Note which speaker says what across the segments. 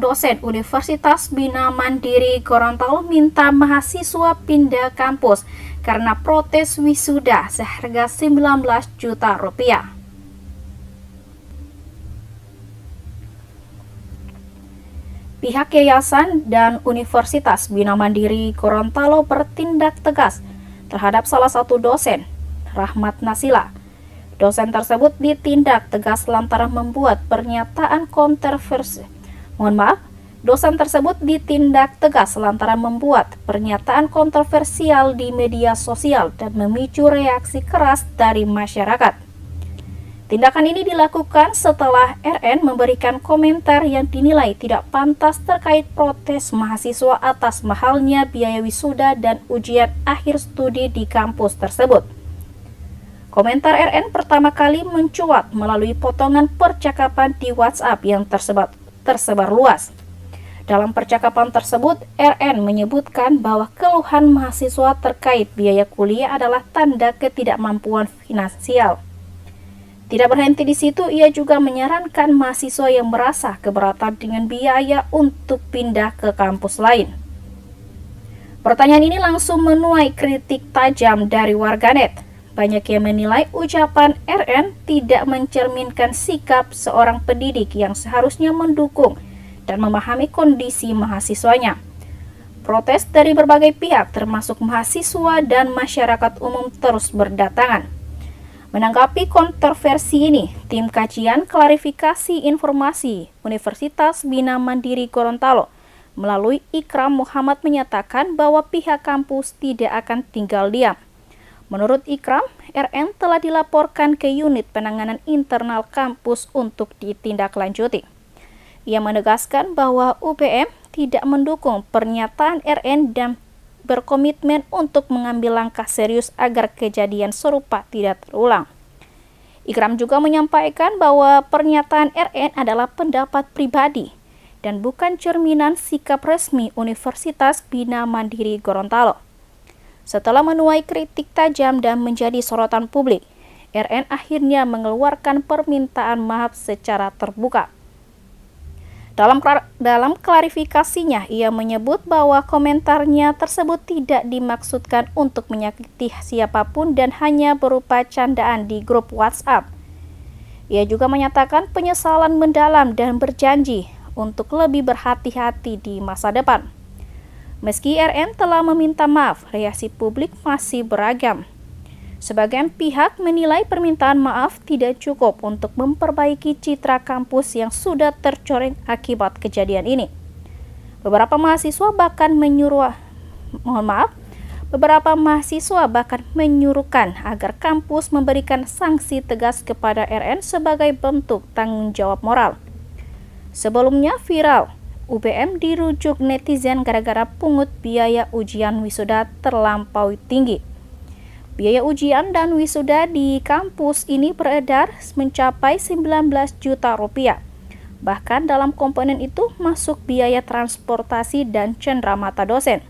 Speaker 1: dosen Universitas Bina Mandiri Gorontalo minta mahasiswa pindah kampus karena protes wisuda seharga 19 juta rupiah. Pihak yayasan dan Universitas Bina Mandiri Gorontalo bertindak tegas terhadap salah satu dosen, Rahmat Nasila. Dosen tersebut ditindak tegas lantaran membuat pernyataan kontroversi. Dosen tersebut ditindak tegas lantaran membuat pernyataan kontroversial di media sosial dan memicu reaksi keras dari masyarakat. Tindakan ini dilakukan setelah RN memberikan komentar yang dinilai tidak pantas terkait protes mahasiswa atas mahalnya biaya wisuda dan ujian akhir studi di kampus tersebut. Komentar RN pertama kali mencuat melalui potongan percakapan di WhatsApp yang tersebar luas. Dalam percakapan tersebut, RN menyebutkan bahwa keluhan mahasiswa terkait biaya kuliah adalah tanda ketidakmampuan finansial. Tidak berhenti di situ, ia juga menyarankan mahasiswa yang merasa keberatan dengan biaya untuk pindah ke kampus lain. Pertanyaan ini langsung menuai kritik tajam dari warganet. Banyak yang menilai ucapan RN tidak mencerminkan sikap seorang pendidik yang seharusnya mendukung dan memahami kondisi mahasiswanya. Protes dari berbagai pihak termasuk mahasiswa dan masyarakat umum terus berdatangan. Menanggapi kontroversi ini, tim kajian klarifikasi informasi Universitas Bina Mandiri Gorontalo melalui Ikram Muhammad menyatakan bahwa pihak kampus tidak akan tinggal diam. Menurut Ikram, RN telah dilaporkan ke unit penanganan internal kampus untuk ditindaklanjuti. Ia menegaskan bahwa UBM tidak mendukung pernyataan RN dan berkomitmen untuk mengambil langkah serius agar kejadian serupa tidak terulang. Ikram juga menyampaikan bahwa pernyataan RN adalah pendapat pribadi dan bukan cerminan sikap resmi Universitas Bina Mandiri Gorontalo. Setelah menuai kritik tajam dan menjadi sorotan publik, RN akhirnya mengeluarkan permintaan maaf secara terbuka. Dalam klarifikasinya, ia menyebut bahwa komentarnya tersebut tidak dimaksudkan untuk menyakiti siapapun dan hanya berupa candaan di grup WhatsApp. Ia juga menyatakan penyesalan mendalam dan berjanji untuk lebih berhati-hati di masa depan. Meski RN telah meminta maaf, reaksi publik masih beragam. Sebagian pihak menilai permintaan maaf tidak cukup untuk memperbaiki citra kampus yang sudah tercoreng akibat kejadian ini. Beberapa mahasiswa bahkan menyuruhkan agar kampus memberikan sanksi tegas kepada RN sebagai bentuk tanggung jawab moral. Sebelumnya viral, UBM dirujuk netizen gara-gara pungut biaya ujian wisuda terlampau tinggi. Biaya ujian dan wisuda di kampus ini beredar mencapai 19 juta rupiah. Bahkan dalam komponen itu masuk biaya transportasi dan cenderamata dosen.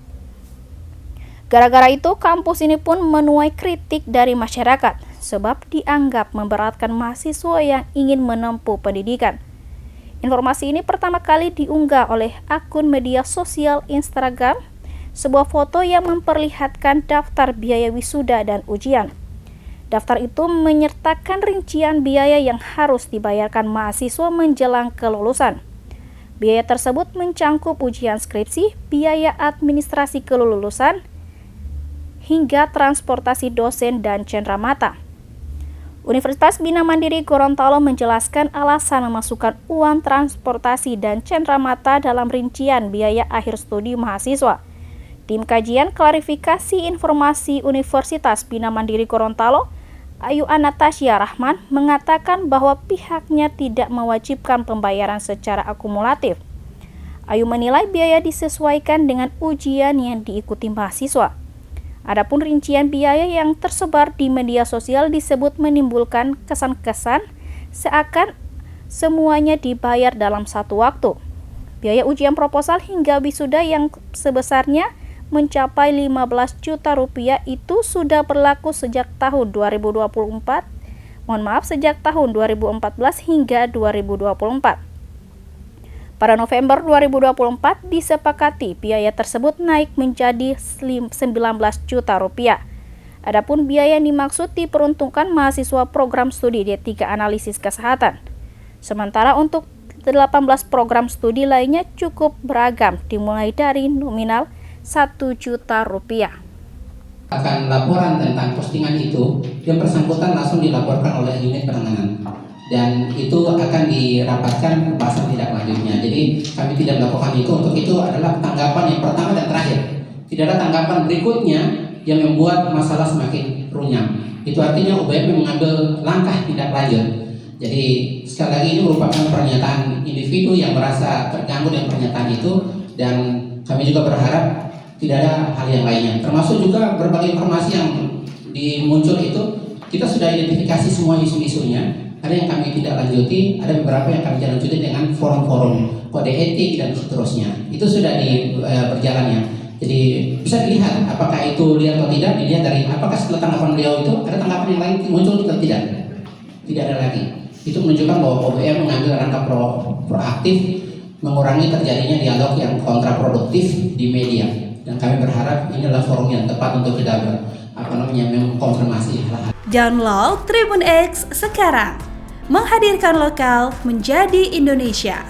Speaker 1: Gara-gara itu kampus ini pun menuai kritik dari masyarakat sebab dianggap memberatkan mahasiswa yang ingin menempuh pendidikan. Informasi ini pertama kali diunggah oleh akun media sosial Instagram, sebuah foto yang memperlihatkan daftar biaya wisuda dan ujian. Daftar itu menyertakan rincian biaya yang harus dibayarkan mahasiswa menjelang kelulusan. Biaya tersebut mencangkup ujian skripsi, biaya administrasi kelulusan, hingga transportasi dosen dan cenderamata. Universitas Bina Mandiri Gorontalo menjelaskan alasan memasukkan uang transportasi dan cenderamata dalam rincian biaya akhir studi mahasiswa. Tim kajian klarifikasi informasi Universitas Bina Mandiri Gorontalo, Ayu Anastasia Rahman, mengatakan bahwa pihaknya tidak mewajibkan pembayaran secara akumulatif. Ayu menilai biaya disesuaikan dengan ujian yang diikuti mahasiswa. Adapun rincian biaya yang tersebar di media sosial disebut menimbulkan kesan-kesan seakan semuanya dibayar dalam satu waktu. Biaya ujian proposal hingga wisuda yang sebesarnya mencapai 15 juta rupiah itu sudah berlaku sejak tahun 2014, sejak tahun 2014 hingga 2024. Pada November 2024 disepakati biaya tersebut naik menjadi 19 juta rupiah. Adapun biaya yang dimaksud diperuntukkan mahasiswa program studi D3 Analisis Kesehatan. Sementara untuk 18 program studi lainnya cukup beragam, dimulai dari nominal 1 juta rupiah.
Speaker 2: Akan laporan tentang postingan itu, yang bersangkutan langsung dilaporkan oleh unit penanganan. Dan itu akan dirapatkan pembahasan tidak lanjutnya. Jadi kami tidak melakukan itu. Untuk itu adalah tanggapan yang pertama dan terakhir. Tidak ada tanggapan berikutnya yang membuat masalah semakin runyam. Itu artinya UBM mengambil langkah tidak lanjut. Jadi sekali lagi ini merupakan pernyataan individu yang merasa terganggu dengan pernyataan itu, dan kami juga berharap tidak ada hal yang lainnya. Termasuk juga berbagai informasi yang muncul itu kita sudah identifikasi semua isu-isunya. Ada yang kami tidak lanjuti, ada beberapa yang kami lanjuti dengan forum-forum kode etik dan seterusnya. Itu sudah berjalannya. Jadi bisa dilihat apakah itu lihat atau tidak, dilihat dari apakah setelah tanggapan beliau itu ada tanggapan yang lain muncul atau tidak. Tidak ada lagi. Itu menunjukkan bahwa OBM mengambil langkah proaktif mengurangi terjadinya dialog yang kontraproduktif di media. Dan kami berharap ini adalah forum yang tepat untuk kita mengkonfirmasi hal-hal.
Speaker 3: Download Tribun X sekarang. Menghadirkan lokal menjadi Indonesia.